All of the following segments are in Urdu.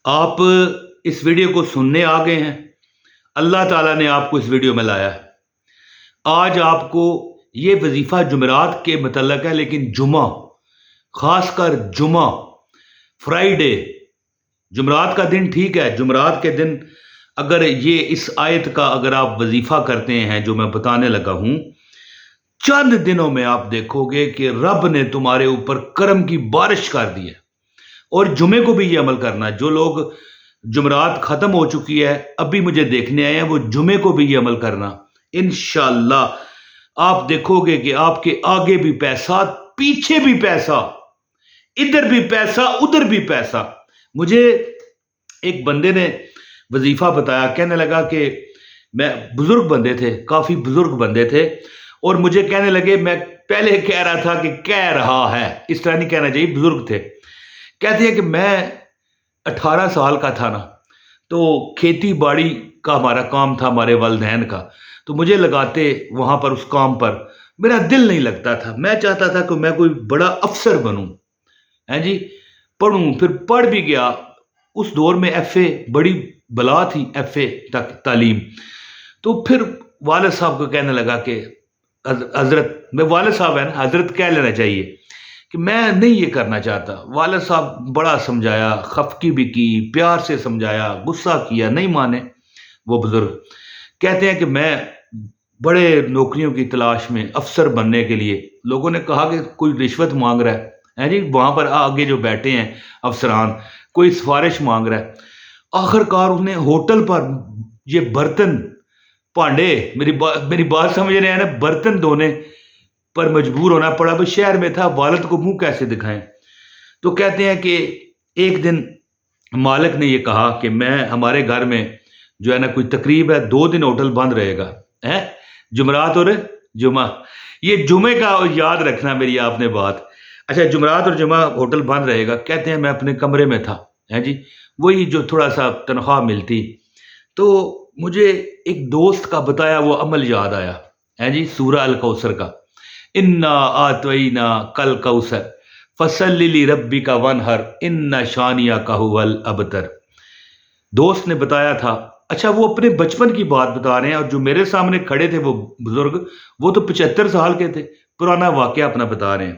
آپ اس ویڈیو کو سننے آ گئے ہیں۔ اللہ تعالیٰ نے آپ کو اس ویڈیو میں لایا ہے۔ آج آپ کو یہ وظیفہ جمعرات کے متعلق ہے، لیکن جمعہ، خاص کر جمعہ، فرائیڈے، جمعرات کا دن ٹھیک ہے، جمعرات کے دن اگر یہ اس آیت کا اگر آپ وظیفہ کرتے ہیں جو میں بتانے لگا ہوں، چند دنوں میں آپ دیکھو گے کہ رب نے تمہارے اوپر کرم کی بارش کر دی ہے۔ اور جمعے کو بھی یہ عمل کرنا، جو لوگ جمعرات ختم ہو چکی ہے ابھی مجھے دیکھنے آئے ہیں، وہ جمعے کو بھی یہ عمل کرنا۔ انشاءاللہ آپ دیکھو گے کہ آپ کے آگے بھی پیسہ، پیچھے بھی پیسہ، ادھر بھی پیسہ، ادھر بھی پیسہ۔ مجھے ایک بندے نے وظیفہ بتایا، کہنے لگا کہ میں، بزرگ بندے تھے، کافی بزرگ بندے تھے، اور مجھے کہنے لگے، میں پہلے کہہ رہا تھا کہ کہہ رہا ہے، اس طرح نہیں کہنا چاہیے، بزرگ تھے، کہتے ہیں کہ میں 18 سال کا تھا نا، تو کھیتی باڑی کا ہمارا کام تھا، ہمارے والدین کا، تو مجھے لگاتے وہاں پر، اس کام پر میرا دل نہیں لگتا تھا۔ میں چاہتا تھا کہ میں کوئی بڑا افسر بنوں، ہیں جی، پڑھوں، پھر پڑھ بھی گیا۔ اس دور میں ایف اے بڑی بلا تھی، ایف اے تک تعلیم۔ تو پھر والد صاحب کو کہنے لگا کہ حضرت، میں والد صاحب ہے نا، حضرت کہہ لینا چاہیے، کہ میں نہیں یہ کرنا چاہتا۔ والد صاحب بڑا سمجھایا، خفقی بھی کی، پیار سے سمجھایا، غصہ کیا، نہیں مانے وہ بزرگ۔ کہتے ہیں کہ میں بڑے نوکریوں کی تلاش میں، افسر بننے کے لیے، لوگوں نے کہا کہ کوئی رشوت مانگ رہا ہے جی، وہاں پر آگے جو بیٹھے ہیں افسران، کوئی سفارش مانگ رہا ہے۔ آخر کار اس نے ہوٹل پر یہ برتن، پانڈے، میری بات سمجھ رہے ہیں نا، برتن دھونے پر مجبور ہونا پڑا۔ بھائی شہر میں تھا، والد کو منہ کیسے دکھائیں؟ تو کہتے ہیں کہ ایک دن مالک نے یہ کہا کہ میں، ہمارے گھر میں جو ہے نا کوئی تقریب ہے، 2 دن ہوٹل بند رہے گا، جمعرات اور جمعہ۔ یہ جمعے کا یاد رکھنا میری آپ نے بات۔ اچھا، جمعرات اور جمعہ ہوٹل بند رہے گا۔ کہتے ہیں میں اپنے کمرے میں تھا، جی، وہی جو تھوڑا سا تنخواہ ملتی، تو مجھے ایک دوست کا بتایا وہ عمل یاد آیا، جی، سورہ الکوثر کا، انا آتوینا کل کوثر فصلی لربک وانحر ان شانئک ھو الابتر۔ دوست نے بتایا تھا۔ اچھا، وہ اپنے بچپن کی بات بتا رہے ہیں، اور جو میرے سامنے کھڑے تھے وہ بزرگ، وہ تو 75 سال کے تھے، پرانا واقعہ اپنا بتا رہے ہیں۔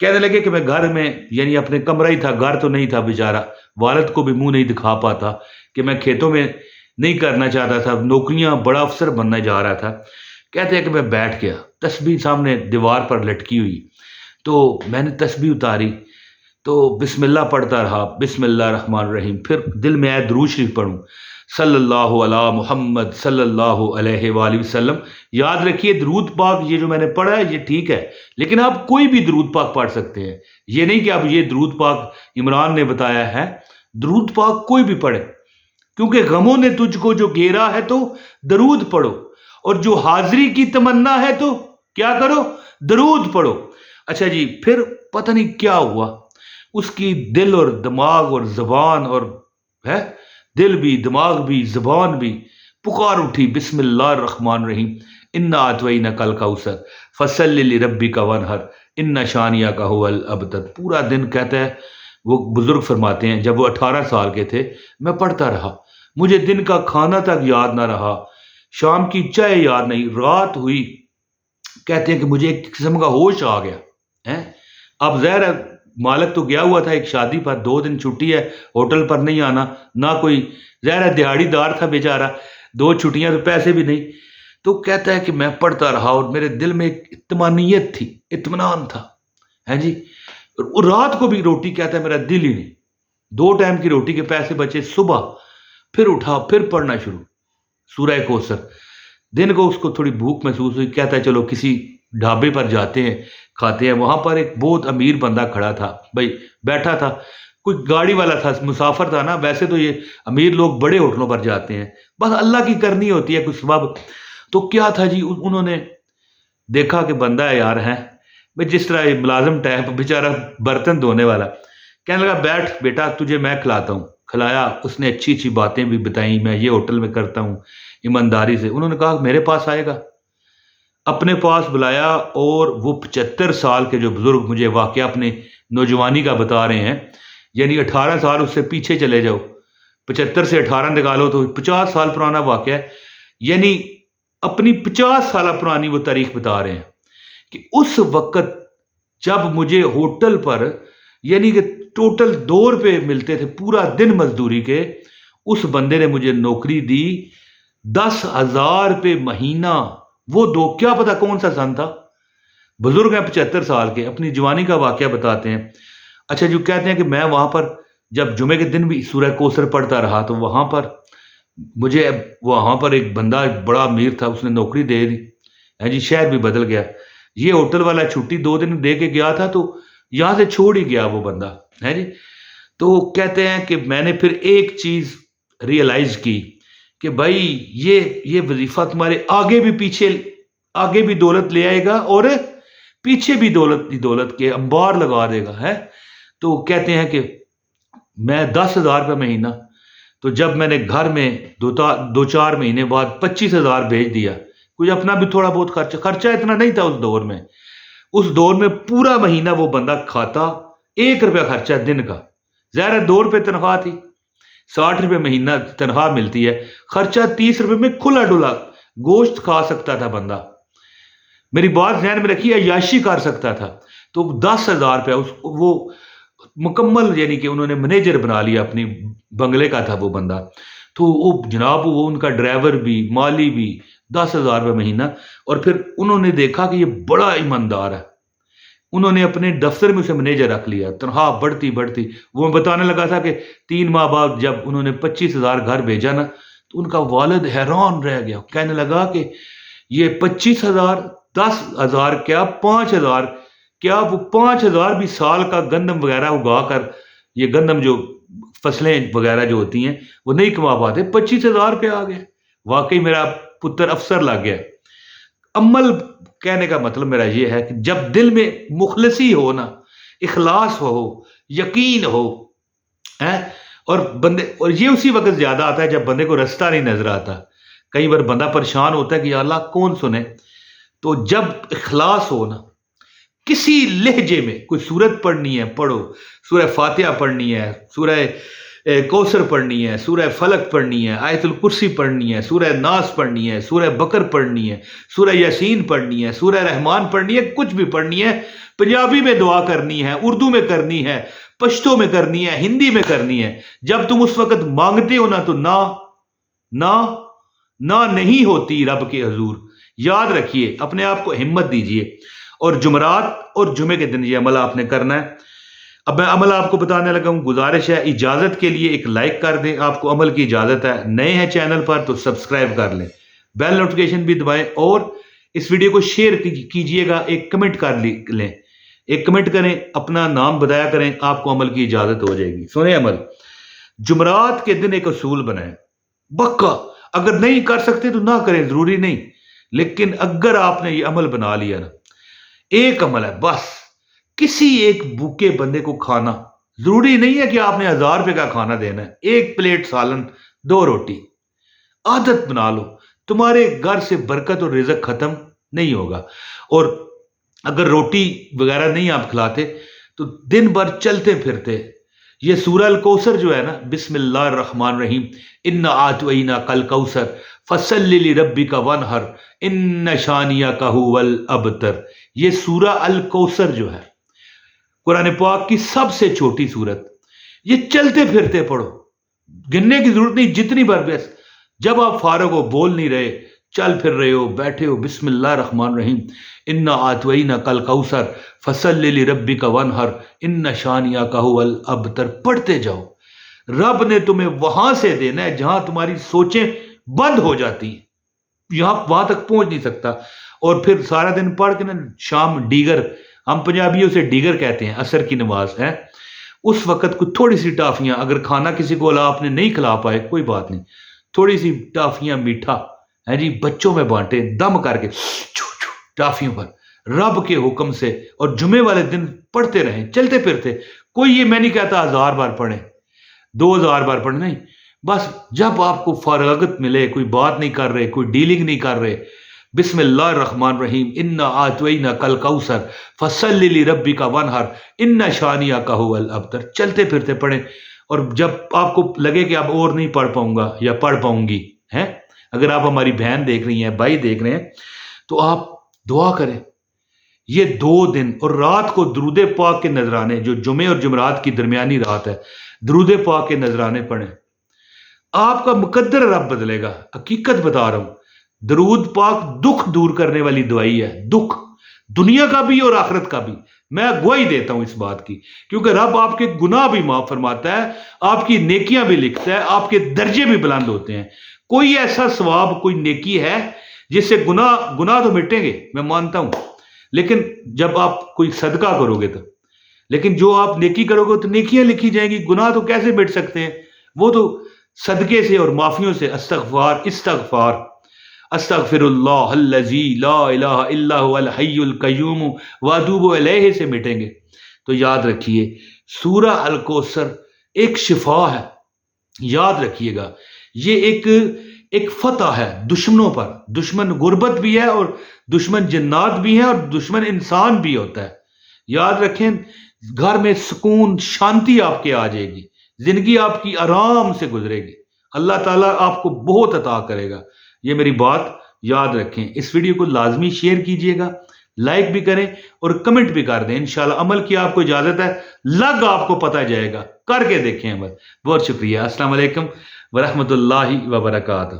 کہنے لگے کہ میں گھر میں، یعنی اپنے کمرہ ہی تھا، گھر تو نہیں تھا بیچارہ، والد کو بھی منہ نہیں دکھا پاتا کہ میں کھیتوں میں نہیں کرنا چاہتا تھا، نوکریاں، بڑا افسر بننا جا رہا تھا۔ کہتے ہیں کہ میں بیٹھ گیا، تسبیح سامنے دیوار پر لٹکی ہوئی، تو میں نے تسبیح اتاری، تو بسم اللہ پڑھتا رہا، بسم اللہ الرحمن الرحیم، پھر دل میں آئے درود شریف پڑھوں، صلی اللہ علی محمد صلی اللہ علیہ وآلہ وسلم۔ یاد رکھیے، درود پاک یہ جو میں نے پڑھا ہے یہ ٹھیک ہے، لیکن آپ کوئی بھی درود پاک پڑھ سکتے ہیں۔ یہ نہیں کہ آپ یہ درود پاک عمران نے بتایا ہے، درود پاک کوئی بھی پڑھے، کیونکہ غموں نے تجھ کو جو گھیرا ہے تو درود پڑھو، اور جو حاضری کی تمنا ہے تو کیا کرو، درود پڑھو۔ اچھا جی، پھر پتہ نہیں کیا ہوا، اس کی دل اور دماغ اور زبان، اور ہے دل بھی، دماغ بھی، زبان بھی پکار اٹھی، بسم اللہ الرحمن الرحیم، انا اعطیناک الکوثر فصلی لربک وانحر ان شانئک ھو الابتر۔ پورا دن، کہتا ہے وہ بزرگ فرماتے ہیں، جب وہ 18 سال کے تھے، میں پڑھتا رہا، مجھے دن کا کھانا تک یاد نہ رہا، شام کی چائے یاد نہیں، رات ہوئی۔ کہتے ہیں کہ مجھے ایک قسم کا ہوش آ گیا۔ اب ظاہر ہے مالک تو گیا ہوا تھا ایک شادی پر، 2 دن چھٹی ہے، ہوٹل پر نہیں آنا، نہ کوئی، ظاہر ہے دیہاڑی دار تھا بیچارہ، 2 چھٹیاں تو پیسے بھی نہیں۔ تو کہتا ہے کہ میں پڑھتا رہا، اور میرے دل میں ایک اطمینانیت تھی، اطمینان تھا، ہے جی۔ اور رات کو بھی روٹی، کہتا ہے میرا دل ہی نہیں، 2 ٹائم کی روٹی کے پیسے بچے، صبح پھر اٹھا، پھر پڑھنا شروع، سورہ کوثر۔ دن کو اس کو تھوڑی بھوک محسوس ہوئی، کہتا ہے چلو کسی ڈھابے پر جاتے ہیں، کھاتے ہیں۔ وہاں پر ایک بہت امیر بندہ کھڑا تھا، بھائی بیٹھا تھا، کوئی گاڑی والا تھا، مسافر تھا نا، ویسے تو یہ امیر لوگ بڑے ہوٹلوں پر جاتے ہیں، بس اللہ کی کرنی ہوتی ہے کچھ سبب۔ تو کیا تھا جی، انہوں نے دیکھا کہ بندہ ہے یار، ہے بھائی جس طرح یہ ملازم ٹائپ بیچارہ برتن دھونے والا، کہنے لگا بیٹھ بیٹا تجھے میں کھلاتا ہوں۔ کھلایا، اس نے اچھی اچھی باتیں بھی بتائیں، میں یہ ہوٹل میں کرتا ہوں ایمانداری سے۔ انہوں نے کہا میرے پاس آئے گا، اپنے پاس بلایا، اور وہ 75 سال کے جو بزرگ مجھے واقعہ اپنے نوجوانی کا بتا رہے ہیں، یعنی 18 سال اس سے پیچھے چلے جاؤ، 75 سے 18 نکالو تو 50 سال پرانا واقعہ ہے. یعنی اپنی 50 سال پرانی وہ تاریخ بتا رہے ہیں کہ اس وقت جب مجھے ہوٹل پر یعنی کہ ٹوٹل 2 روپے ملتے تھے پورا دن مزدوری کے، اس بندے نے مجھے نوکری دی 10,000 روپے مہینہ. وہ کیا پتا کون سا سن تھا. بزرگ ہیں 75 سال کے، اپنی جوانی کا واقعہ بتاتے ہیں. اچھا جو کہتے ہیں کہ میں وہاں پر جب جمعے کے دن بھی سورہ کوثر پڑھتا رہا تو وہاں پر مجھے وہاں پر ایک بندہ بڑا امیر تھا، اس نے نوکری دے دی. جی شہر بھی بدل گیا. یہ ہوٹل والا چھٹی 2 دن دے کے گیا تھا تو یہاں سے چھوڑ ہی گیا وہ بندہ ہے جی. تو کہتے ہیں کہ میں نے پھر ایک چیز ریئلائز کی کہ بھائی یہ وظیفہ تمہارے آگے بھی پیچھے آگے بھی دولت لے آئے گا اور پیچھے بھی دولت کے انبار لگا دے گا ہے. تو کہتے ہیں کہ میں 10,000 روپے مہینہ، تو جب میں نے گھر میں 2-4 مہینے بعد 25,000 بھیج دیا، کچھ اپنا بھی تھوڑا بہت خرچہ اتنا نہیں تھا اس دور میں پورا مہینہ وہ بندہ کھاتا 1 روپیہ خرچہ دن کا. ظاہر ہے 2 روپے تنخواہ تھی، 60 روپے مہینہ تنخواہ ملتی ہے، خرچہ 30 روپے میں کھلا ڈلا گوشت کھا سکتا تھا بندہ. میری بات ذہن میں رکھی، عیاشی کر سکتا تھا. تو 10,000 روپیہ وہ مکمل یعنی کہ انہوں نے منیجر بنا لیا، اپنی بنگلے کا تھا وہ بندہ. تو وہ جناب وہ ان کا ڈرائیور بھی مالی بھی 10,000 روپے مہینہ. اور پھر انہوں نے دیکھا کہ یہ بڑا ایماندار ہے، انہوں نے اپنے دفتر میں اسے منیجر رکھ لیا. تنخواہ بڑھتی وہ بتانے لگا تھا کہ 3 ماہ بعد جب انہوں نے 25,000 گھر بھیجا نا تو ان کا والد حیران رہ گیا. کہنے لگا کہ یہ 25,000 10,000 کیا 5,000 کیا، وہ 5,000 بھی سال کا گندم وغیرہ اگا کر، یہ گندم جو فصلیں وغیرہ جو ہوتی ہیں وہ نہیں کما پاتے، 25,000 روپے آ گئے. واقعی میرا پتر افسر لگ گیا. عمل کہنے کا مطلب میرا یہ ہے کہ جب دل میں مخلصی ہو نا، اخلاص ہو، یقین ہو اور یہ اسی وقت زیادہ آتا ہے جب بندے کو رستہ نہیں نظر آتا. کئی بار بندہ پریشان ہوتا ہے کہ یا اللہ کون سنے. تو جب اخلاص ہو نا، کسی لہجے میں کوئی سورت پڑھنی ہے پڑھو، سورہ فاتحہ پڑھنی ہے، سورہ کوثر پڑھنی ہے، سورہ فلق پڑھنی ہے، آیت الکرسی پڑھنی ہے، سورہ ناس پڑھنی ہے، سورہ بقر پڑھنی ہے، سورہ یاسین پڑھنی ہے، سورہ رحمان پڑھنی ہے، کچھ بھی پڑھنی ہے. پنجابی میں دعا کرنی ہے، اردو میں کرنی ہے، پشتو میں کرنی ہے، ہندی میں کرنی ہے. جب تم اس وقت مانگتے ہو نا تو نہ نہیں ہوتی رب کے حضور. یاد رکھیے، اپنے آپ کو ہمت دیجئے. اور جمعرات اور جمعے کے دن یہ عمل آپ نے کرنا ہے. اب میں عمل آپ کو بتانے لگا ہوں. گزارش ہے اجازت کے لیے ایک لائک کر دیں، آپ کو عمل کی اجازت ہے. نئے ہیں چینل پر تو سبسکرائب کر لیں، بیل نوٹیفیکیشن بھی دبائیں اور اس ویڈیو کو شیئر کیجئے گا. ایک کمنٹ کر لیں، ایک کمنٹ کریں، اپنا نام بتایا کریں، آپ کو عمل کی اجازت ہو جائے گی. سنیں عمل، جمعرات کے دن ایک اصول بنائیں. بکا اگر نہیں کر سکتے تو نہ کریں، ضروری نہیں، لیکن اگر آپ نے یہ عمل بنا لیا نا، ایک عمل ہے بس، کسی ایک بھوکے بندے کو کھانا. ضروری نہیں ہے کہ آپ نے 1,000 روپے کا کھانا دینا ہے. 1 پلیٹ سالن، 2 روٹی، عادت بنا لو. تمہارے گھر سے برکت اور رزق ختم نہیں ہوگا. اور اگر روٹی وغیرہ نہیں آپ کھلاتے تو دن بھر چلتے پھرتے یہ سورہ الکوثر جو ہے نا، بسم اللہ الرحمن الرحیم، انا اعطیناک الکوثر فصلی لربک وانحر ان شانیک ھو الابتر. یہ سورہ الکوثر جو ہے قرآن پاک کی سب سے چھوٹی سورت، یہ چلتے پھرتے پڑھو، گننے کی ضرورت نہیں، جتنی بار بس. جب آپ فارغ ہو، بول نہیں رہے، چل پھر رہے ہو، بیٹھے ہو، بسم اللہ الرحمن الرحیم انا اعطیناک الکوثر فصلی لربک وانحر ان شانیک ھو الابتر پڑھتے جاؤ. رب نے تمہیں وہاں سے دینا ہے جہاں تمہاری سوچیں بند ہو جاتی ہیں، وہاں تک پہنچ نہیں سکتا. اور پھر سارا دن پڑھ کے نا شام ڈیگر، ہم پنجابیوں سے ڈیگر کہتے ہیں، عصر کی نماز ہے، اس وقت کوئی تھوڑی سی ٹافیاں، اگر کھانا کسی کو آپ نے نہیں کھلا پائے کوئی بات نہیں، تھوڑی سی ٹافیاں میٹھا ہے جی بچوں میں بانٹے، دم کر کے ٹافیوں پر رب کے حکم سے. اور جمعے والے دن پڑھتے رہیں چلتے پھرتے. کوئی یہ میں نہیں کہتا 1,000 بار پڑھیں، 2,000 بار پڑھیں، نہیں، بس جب آپ کو فراغت ملے، کوئی بات نہیں کر رہے، کوئی ڈیلنگ نہیں کر رہے، بسم اللہ الرحمن الرحیم انا اعطیناک الکوثر فصلی لربک وانحر ان شانیک ھو الابتر چلتے پھرتے پڑھیں. اور جب آپ کو لگے کہ اب اور نہیں پڑھ پاؤں گا یا پڑھ پاؤں گی ہیں، اگر آپ ہماری بہن دیکھ رہی ہیں، بھائی دیکھ رہے ہیں، تو آپ دعا کریں یہ 2 دن، اور رات کو درود پاک کے نذرانے، جو جمعے اور جمعرات کی درمیانی رات ہے، درود پاک کے نذرانے پڑھیں، آپ کا مقدر رب بدلے گا. حقیقت بتا رہا ہوں، درود پاک دکھ دور کرنے والی دوائی ہے، دکھ دنیا کا بھی اور آخرت کا بھی. میں گواہی دیتا ہوں اس بات کی، کیونکہ رب آپ کے گناہ بھی معاف فرماتا ہے، آپ کی نیکیاں بھی لکھتا ہے، آپ کے درجے بھی بلند ہوتے ہیں. کوئی ایسا ثواب، کوئی نیکی ہے جس سے گناہ تو مٹیں گے، میں مانتا ہوں، لیکن جب آپ کوئی صدقہ کرو گے تو، لیکن جو آپ نیکی کرو گے تو نیکیاں لکھی جائیں گی، گناہ تو کیسے مٹ سکتے ہیں؟ وہ تو صدقے سے اور معافیوں سے. استغفار استغفر اللہ الذی لا الہ الا هو الحی القیوم واتوب الیہ سے مٹیں گے. تو یاد رکھیے سورہ الکوثر ایک شفا ہے، یاد رکھیے گا. یہ ایک فتح ہے دشمنوں پر. دشمن غربت بھی ہے، اور دشمن جنات بھی ہیں، اور دشمن انسان بھی ہوتا ہے. یاد رکھیں، گھر میں سکون شانتی آپ کے آ جائے گی، زندگی آپ کی آرام سے گزرے گی، اللہ تعالیٰ آپ کو بہت عطا کرے گا. یہ میری بات یاد رکھیں. اس ویڈیو کو لازمی شیئر کیجئے گا، لائک بھی کریں اور کمنٹ بھی کر دیں. انشاءاللہ عمل کی آپ کو اجازت ہے، لگ آپ کو پتہ جائے گا، کر کے دیکھیں عمل. بہت شکریہ. السلام علیکم ورحمۃ اللہ وبرکاتہ.